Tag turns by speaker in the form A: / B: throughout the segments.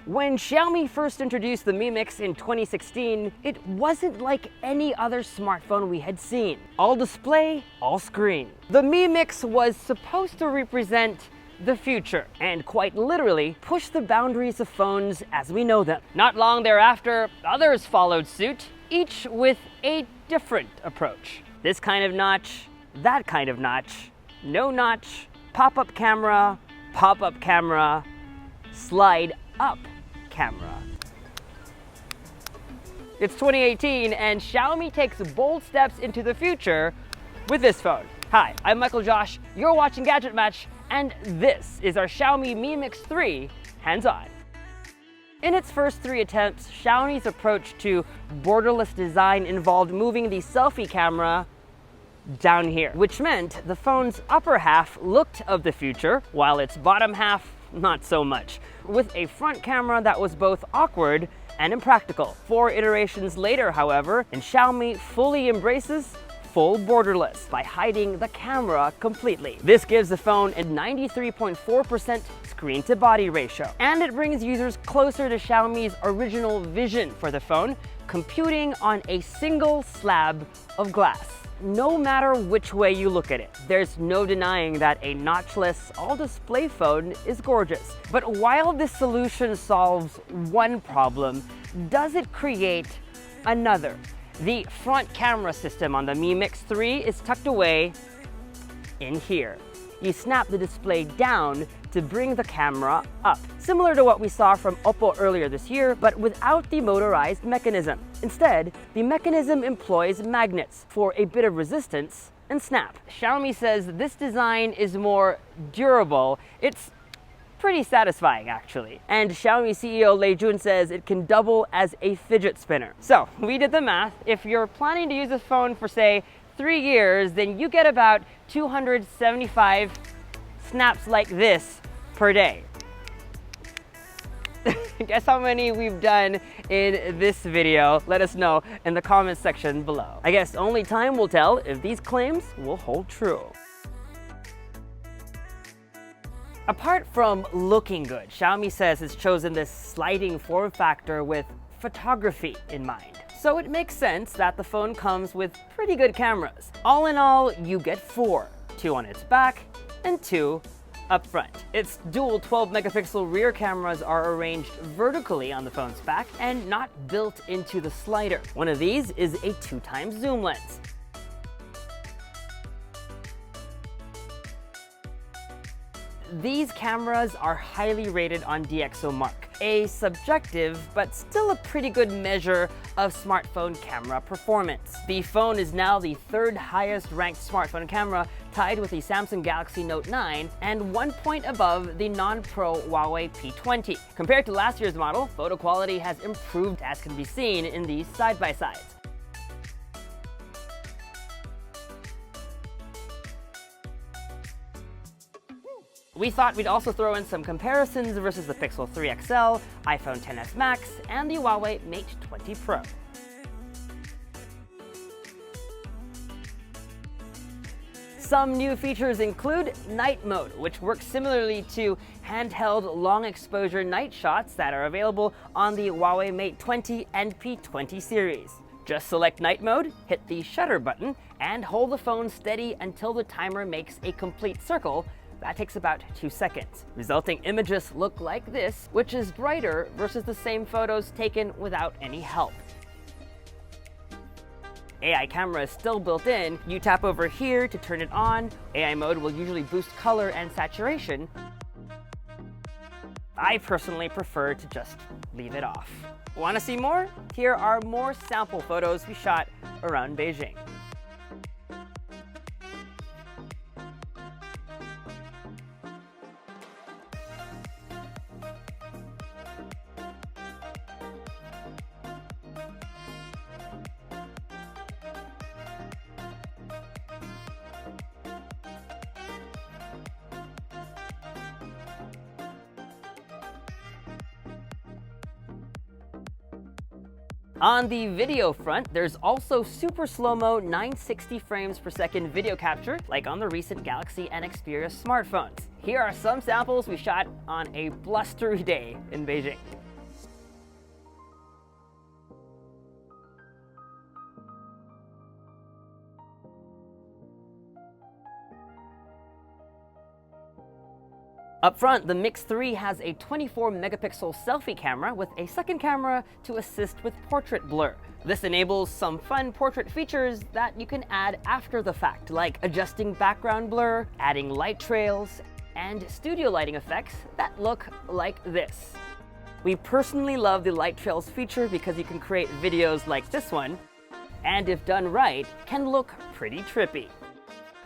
A: When Xiaomi first introduced the Mi Mix in 2016, it wasn't like any other smartphone we had seen. All display, all screen. The Mi Mix was supposed to represent the future, and quite literally push the boundaries of phones as we know them. Not long thereafter, others followed suit, each with a different approach. This kind of notch, that kind of notch, no notch, pop-up camera, slide up camera. It's 2018 and Xiaomi takes bold steps into the future with this phone. Hi, I'm Michael Josh, you're watching Gadget Match, and this is our Xiaomi Mi Mix 3 hands-on. In its first 3 attempts, Xiaomi's approach to borderless design involved moving the selfie camera down here, which meant the phone's upper half looked of the future, while its bottom half not so much, with a front camera that was both awkward and impractical. 4 iterations later, however, and Xiaomi fully embraces full borderless by hiding the camera completely. This gives the phone a 93.4% screen-to-body ratio, and it brings users closer to Xiaomi's original vision for the phone, computing on a single slab of glass. No matter which way you look at it, there's no denying that a notchless, all-display phone is gorgeous. But while this solution solves one problem, does it create another? The front camera system on the Mi Mix 3 is tucked away in here. You snap the display down to bring the camera up, similar to what we saw from Oppo earlier this year, but without the motorized mechanism. Instead, the mechanism employs magnets for a bit of resistance and snap. Xiaomi says this design is more durable. It's pretty satisfying, actually. And Xiaomi CEO Lei Jun says it can double as a fidget spinner. So we did the math. If you're planning to use a phone for, say, 3 years, then you get about 275 snaps like this per day. Guess how many we've done in this video? Let us know in the comments section below. I guess only time will tell if these claims will hold true. Apart from looking good, Xiaomi says it's chosen this sliding form factor with photography in mind. So it makes sense that the phone comes with pretty good cameras. All in all, you get 4, 2 on its back and 2 up front. Its dual 12-megapixel rear cameras are arranged vertically on the phone's back and not built into the slider. One of these is a 2x zoom lens. These cameras are highly rated on DxOMark, a subjective but still a pretty good measure of smartphone camera performance. The phone is now the 3rd highest ranked smartphone camera, tied with the Samsung Galaxy Note 9 and 1 point above the non-pro Huawei P20. Compared to last year's model, photo quality has improved, as can be seen in these side-by-sides. We thought we'd also throw in some comparisons versus the Pixel 3 XL, iPhone XS Max, and the Huawei Mate 20 Pro. Some new features include night mode, which works similarly to handheld long exposure night shots that are available on the Huawei Mate 20 and P20 series. Just select night mode, hit the shutter button, and hold the phone steady until the timer makes a complete circle. That takes about 2 seconds. Resulting images look like this, which is brighter versus the same photos taken without any help. AI camera is still built in. You tap over here to turn it on. AI mode will usually boost color and saturation. I personally prefer to just leave it off. Want to see more? Here are more sample photos we shot around Beijing. On the video front, there's also super slow-mo 960 frames per second video capture, like on the recent Galaxy and Xperia smartphones. Here are some samples we shot on a blustery day in Beijing. Up front, the Mix 3 has a 24-megapixel selfie camera with a second camera to assist with portrait blur. This enables some fun portrait features that you can add after the fact, like adjusting background blur, adding light trails, and studio lighting effects that look like this. We personally love the light trails feature because you can create videos like this one, and if done right, can look pretty trippy.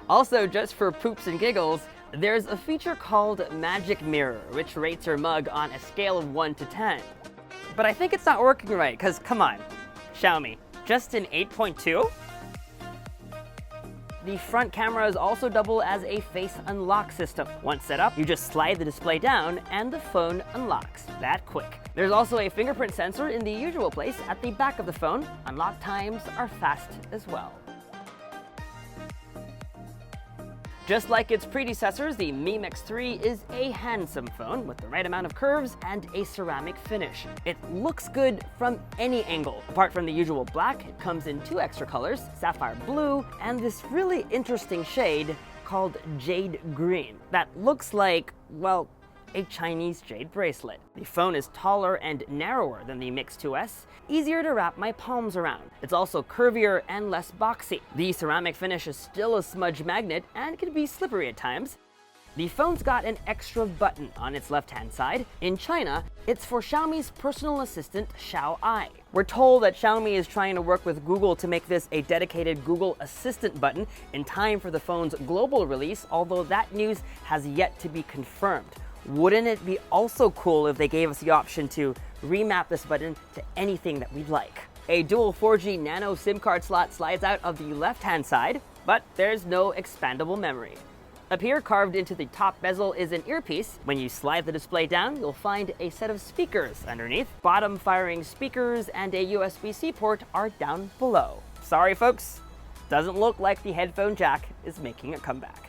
A: Also, just for poops and giggles, there's a feature called Magic Mirror, which rates your mug on a scale of 1 to 10. But I think it's not working right, because come on, Xiaomi, just an 8.2? The front cameras also double as a face unlock system. Once set up, you just slide the display down and the phone unlocks that quick. There's also a fingerprint sensor in the usual place at the back of the phone. Unlock times are fast as well. Just like its predecessors, the Mi Mix 3 is a handsome phone with the right amount of curves and a ceramic finish. It looks good from any angle. Apart from the usual black, it comes in 2 extra colors, sapphire blue and this really interesting shade called jade green that looks like, well, a Chinese jade bracelet. The phone is taller and narrower than the Mix 2S, easier to wrap my palms around. It's also curvier and less boxy. The ceramic finish is still a smudge magnet and can be slippery at times. The phone's got an extra button on its left-hand side. In China, it's for Xiaomi's personal assistant, Xiaomi. We're told that Xiaomi is trying to work with Google to make this a dedicated Google Assistant button in time for the phone's global release, although that news has yet to be confirmed. Wouldn't it be also cool if they gave us the option to remap this button to anything that we'd like? A dual 4G nano SIM card slot slides out of the left-hand side, but there's no expandable memory. Up here, carved into the top bezel, is an earpiece. When you slide the display down, you'll find a set of speakers underneath. Bottom-firing speakers and a USB-C port are down below. Sorry, folks, doesn't look like the headphone jack is making a comeback.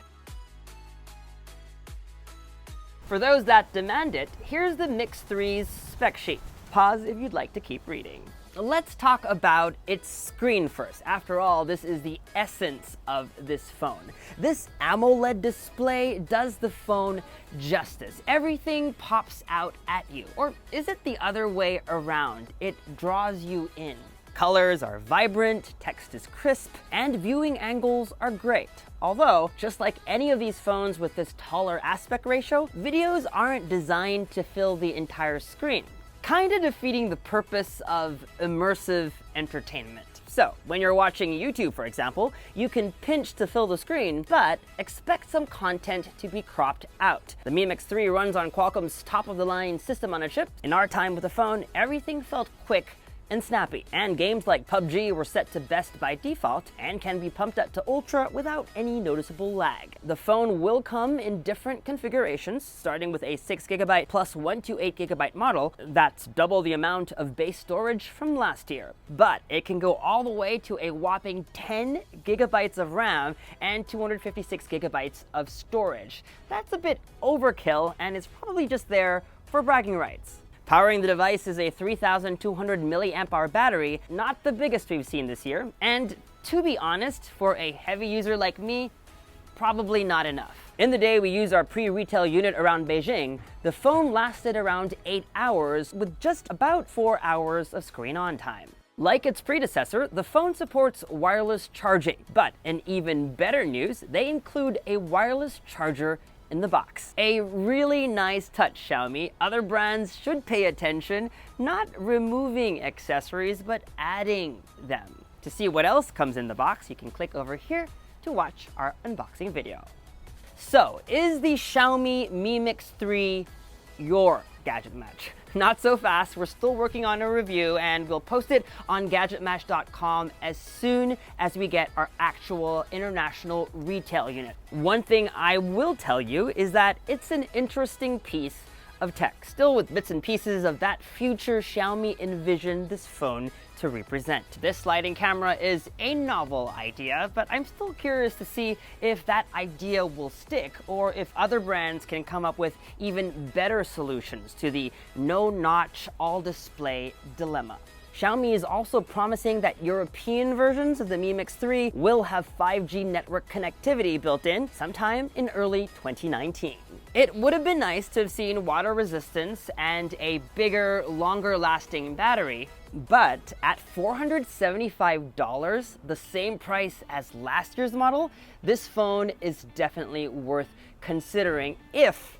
A: For those that demand it, here's the Mix 3's spec sheet. Pause if you'd like to keep reading. Let's talk about its screen first. After all, this is the essence of this phone. This AMOLED display does the phone justice. Everything pops out at you. Or is it the other way around? It draws you in. Colors are vibrant, text is crisp, and viewing angles are great. Although, just like any of these phones with this taller aspect ratio, videos aren't designed to fill the entire screen, kinda defeating the purpose of immersive entertainment. So, when you're watching YouTube, for example, you can pinch to fill the screen, but expect some content to be cropped out. The Mi Mix 3 runs on Qualcomm's top-of-the-line system on a chip. In our time with the phone, everything felt quick and snappy, and games like PUBG were set to best by default and can be pumped up to ultra without any noticeable lag. The phone will come in different configurations, starting with a 6GB plus 128GB model. That's double the amount of base storage from last year. But it can go all the way to a whopping 10GB of RAM and 256GB of storage. That's a bit overkill, and it's probably just there for bragging rights. Powering the device is a 3,200 mAh battery, not the biggest we've seen this year, and to be honest, for a heavy user like me, probably not enough. In the day we used our pre-retail unit around Beijing, the phone lasted around 8 hours with just about 4 hours of screen on time. Like its predecessor, the phone supports wireless charging, but in even better news, they include a wireless charger in the box. A really nice touch, Xiaomi. Other brands should pay attention, not removing accessories, but adding them. To see what else comes in the box, you can click over here to watch our unboxing video. So, is the Xiaomi Mi Mix 3 your gadget match? Not so fast, we're still working on a review and we'll post it on GadgetMatch.com as soon as we get our actual international retail unit. One thing I will tell you is that it's an interesting piece of tech, still with bits and pieces of that future Xiaomi envisioned this phone to represent. This sliding camera is a novel idea, but I'm still curious to see if that idea will stick or if other brands can come up with even better solutions to the no-notch, all-display dilemma. Xiaomi is also promising that European versions of the Mi Mix 3 will have 5G network connectivity built in sometime in early 2019. It would have been nice to have seen water resistance and a bigger, longer-lasting battery, but at $475, the same price as last year's model, this phone is definitely worth considering if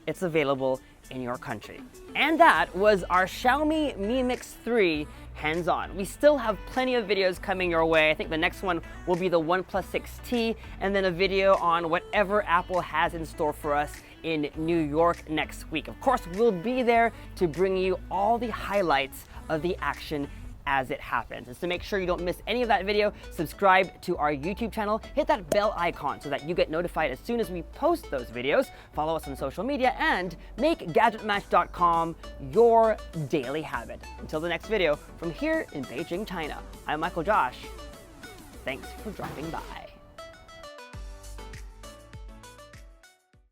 A: it's available in your country. And that was our Xiaomi Mi Mix 3 hands-on. We still have plenty of videos coming your way. I think the next one will be the OnePlus 6T, and then a video on whatever Apple has in store for us in New York next week. Of course, we'll be there to bring you all the highlights of the action as it happens. And so make sure you don't miss any of that video, subscribe to our YouTube channel, hit that bell icon so that you get notified as soon as we post those videos, follow us on social media, and make GadgetMatch.com your daily habit. Until the next video, from here in Beijing, China, I'm Michael Josh. Thanks for dropping by.